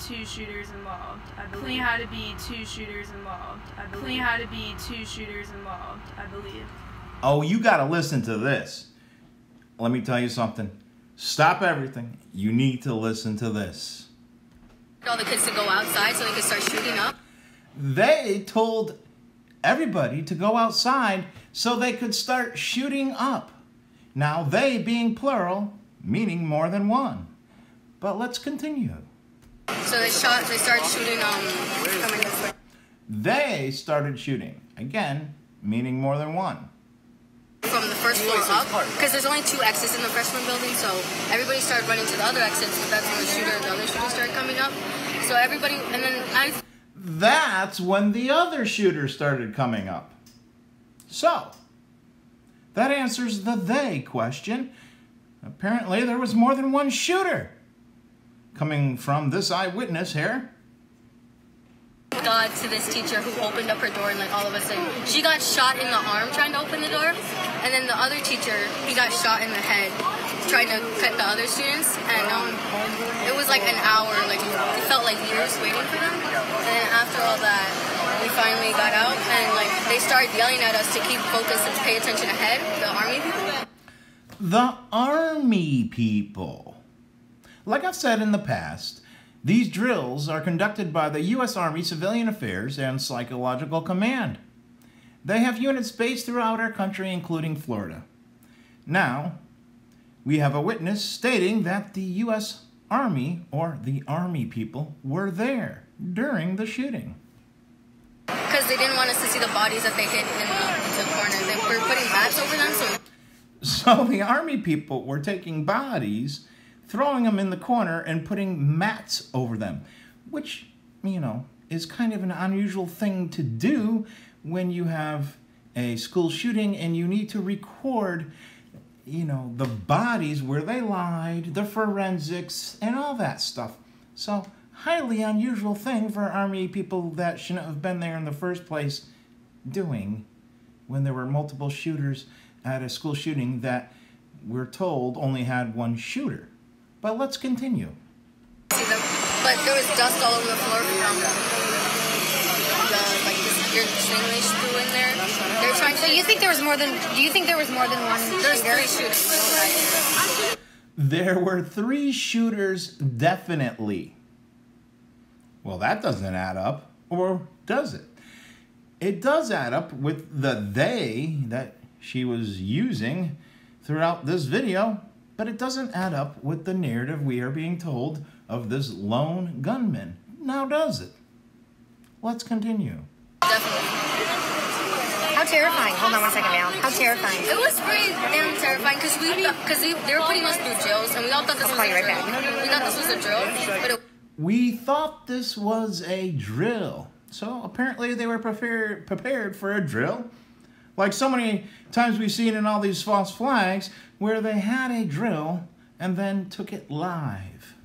two shooters involved. I believe. Only had to be two shooters involved. I believe. Only had to be two shooters involved. I believe. Oh, you got to listen to this. Let me tell you something. Stop everything. You need to listen to this. All the kids to go outside so they could start shooting up. They told everybody to go outside so they could start shooting up. Now, they being plural, meaning more than one. But let's continue. So they started shooting, coming this way. They started shooting. Again, meaning more than one. From the first floor up, because there's only 2 exits in the freshman building, so everybody started running to the other exits, but that's when the other shooter started coming up. So everybody, and then that's when the other shooter started coming up. So, that answers the they question. Apparently, there was more than one shooter. Coming from this eyewitness here. God to this teacher who opened up her door, and like all of a sudden, she got shot in the arm trying to open the door, and then the other teacher, he got shot in the head trying to cut the other students, and it was like an hour, like it felt like years waiting for them, and then after all that, we finally got out, and like they started yelling at us to keep focused and pay attention ahead, the army people. The army people. Like I've said in the past, these drills are conducted by the U.S. Army Civilian Affairs and Psychological Command. They have units based throughout our country, including Florida. Now, we have a witness stating that the U.S. Army, or the Army people, were there during the shooting. Because they didn't want us to see the bodies that they hid in the corner. They were putting mats over them. So the Army people were taking bodies, throwing them in the corner, and putting mats over them, which, you know, is kind of an unusual thing to do when you have a school shooting and you need to record, you know, the bodies, where they lied, the forensics, and all that stuff. So, highly unusual thing for Army people that shouldn't have been there in the first place doing when there were multiple shooters at a school shooting that we're told only had one shooter. But let's continue. But there was dust all over the floor from like this weird thing they threw in there. They were trying to. So you think there was more than? Do you think there was more than one? There's 3 shooters. There were 3 shooters, definitely. Well, that doesn't add up, or does it? It does add up with the they that she was using throughout this video. But it doesn't add up with the narrative we are being told of this lone gunman. Now does it? Let's continue. Definitely. How terrifying. Hold on one second, Mal. How terrifying. It was pretty damn terrifying because they were putting us through drills, and we all thought this was a drill. We thought this was a drill, but we thought this was a drill. So apparently they were prepared for a drill. Like so many times we've seen in all these false flags where they had a drill and then took it live.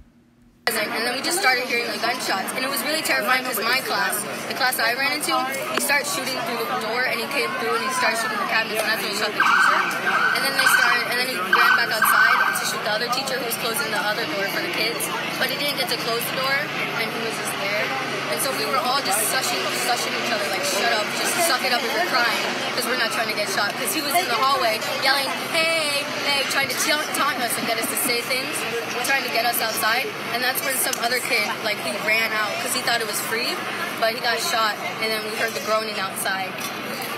And then we just started hearing the gunshots, and it was really terrifying because my class, the class I ran into, he started shooting through the door, and he came through and he started shooting the cabinets, and that's when he shot the teacher. And then he ran back outside to shoot the other teacher who was closing the other door for the kids, but he didn't get to close the door, and he was just there. And so we were all just sushing each other, like, shut up, just suck it up if you're crying, because we're not trying to get shot. Because he was in the hallway yelling, hey, hey, trying to taunt us and get us to say things, trying to get us outside. And that's when some other kid, like, he ran out because he thought it was free, but he got shot, and then we heard the groaning outside.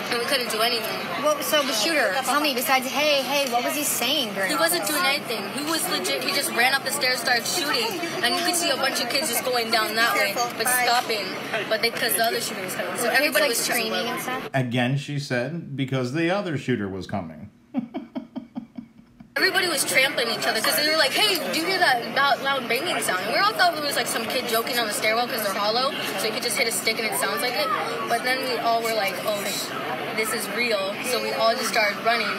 And we couldn't do anything. Well, so the shooter, tell me, besides, hey, hey, what was he saying during He wasn't doing anything. He was legit, he just ran up the stairs, started shooting, and you could see a bunch of kids just going down that way, but stopping, but because the other shooter was coming. So everybody was screaming and stuff? Again, she said, because the other shooter was coming. Everybody was trampling each other because they were like, hey, do you hear that loud banging sound? And we all thought it was like some kid joking on the stairwell because they're hollow, so you could just hit a stick and it sounds like it. But then we all were like, oh, this is real. So we all just started running.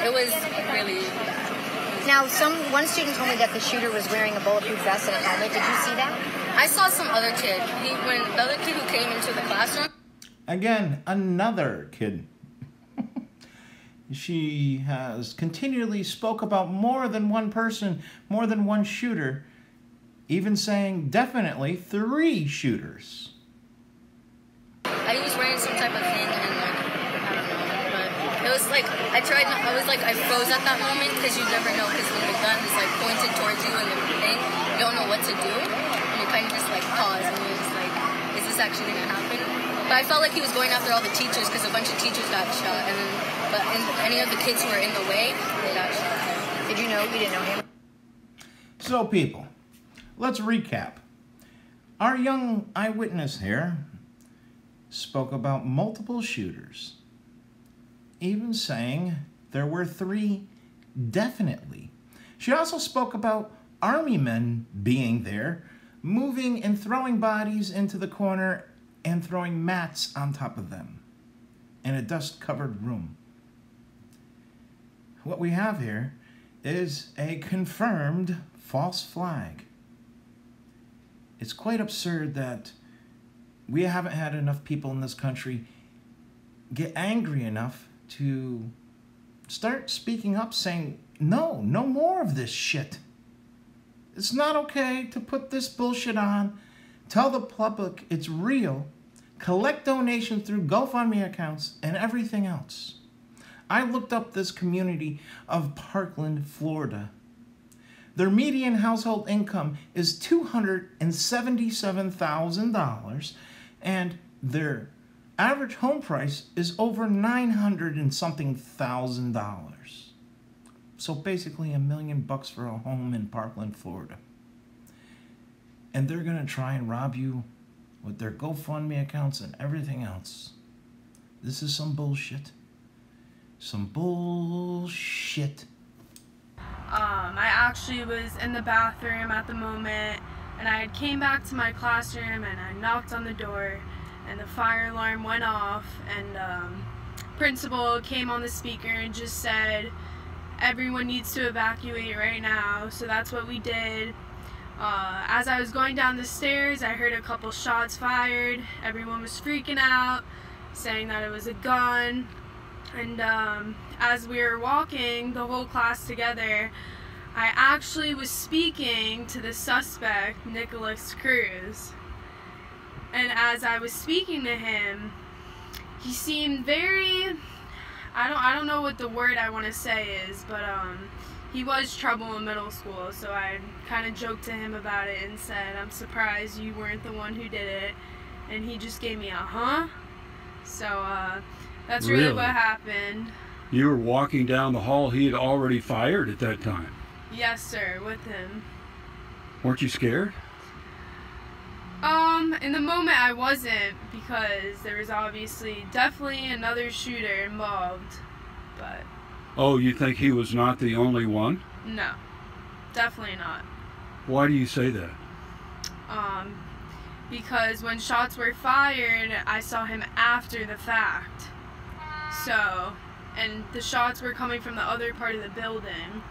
It was really bad. Now, one student told me that the shooter was wearing a bulletproof vest and a helmet. Did you see that? I saw some other kid. When the other kid who came into the classroom. Again, another kid. She has continually spoke about more than one person, more than one shooter. even saying definitely 3 shooters. I was wearing some type of thing and like, I don't know, but it was like, I froze at that moment because you never know because when the gun is like pointed towards you and everything, you don't know what to do. And you kind of just like pause and you're just like, is this actually going to happen? But I felt like he was going after all the teachers because a bunch of teachers got shot and then, any of the kids who were in the way, they got shot. Did you know? You didn't know him? So people, let's recap. Our young eyewitness here spoke about multiple shooters, even saying there were 3 definitely. She also spoke about Army men being there, moving and throwing bodies into the corner and throwing mats on top of them in a dust-covered room. What we have here is a confirmed false flag. It's quite absurd that we haven't had enough people in this country get angry enough to start speaking up saying, no more of this shit. It's not okay to put this bullshit on, tell the public it's real, collect donations through GoFundMe accounts and everything else. I looked up this community of Parkland, Florida. Their median household income is $277,000 and their average home price is over $900 and something thousand. So basically $1 million for a home in Parkland, Florida. And they're gonna try and rob you with their GoFundMe accounts and everything else. This is some bullshit. Some bullshit. I actually was in the bathroom at the moment, and I came back to my classroom and I knocked on the door and the fire alarm went off, and principal came on the speaker and just said everyone needs to evacuate right now. So that's what we did. As I was going down the stairs, I heard a couple shots fired. Everyone was freaking out, saying that it was a gun. And as we were walking, the whole class together, I actually was speaking to the suspect, Nicholas Cruz. And as I was speaking to him, he seemed very, I don't know what the word I want to say is, but he was trouble in middle school, so I kind of joked to him about it and said, I'm surprised you weren't the one who did it. And he just gave me a huh? So that's really what happened. You were walking down the hall, he had already fired at that time? Yes, sir, with him. Weren't you scared? In the moment I wasn't, because there was obviously definitely another shooter involved, but... Oh, you think he was not the only one? No, definitely not. Why do you say that? Because when shots were fired, I saw him after the fact. So, and the shots were coming from the other part of the building.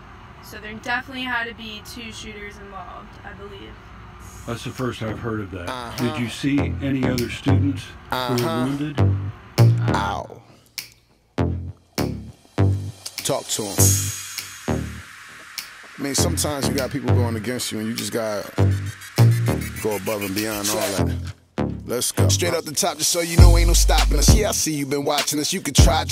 So there definitely had to be 2 shooters involved, I believe. That's the first I've heard of that. Did you see any other students who were wounded? Ow. Talk to him. I mean, sometimes you got people going against you and you just got to go above and beyond all that. Let's go. Straight up the top, just so you know ain't no stopping us. Yeah, I see you been watching us. You could try,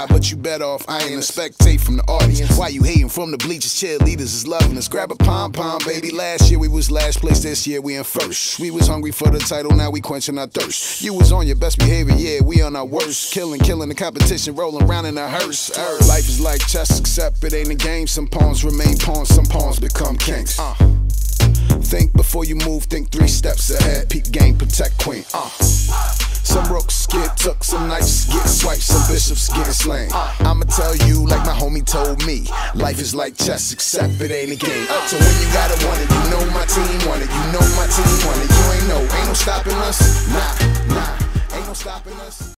but you better off. I ain't a spectate from the audience. Why you hating from the bleachers? Cheerleaders is loving us. Grab a pom-pom, baby. Last year we was last place, this year we in first. We was hungry for the title, now we quenching our thirst. You was on your best behavior, yeah, we on our worst. Killing the competition, rolling around in a hearse. Life is like chess, except it ain't a game. Some pawns remain pawns, some pawns become kings. Think before you move, think 3 steps ahead. Peep game, protect queen. Some rooks get took, some knights get swiped, some bishops get slain. I'ma tell you like my homie told me, life is like chess except it ain't a game. So when you gotta want it, you know my team want it. You know my team want it. You ain't no stopping us. Nah, ain't no stopping us.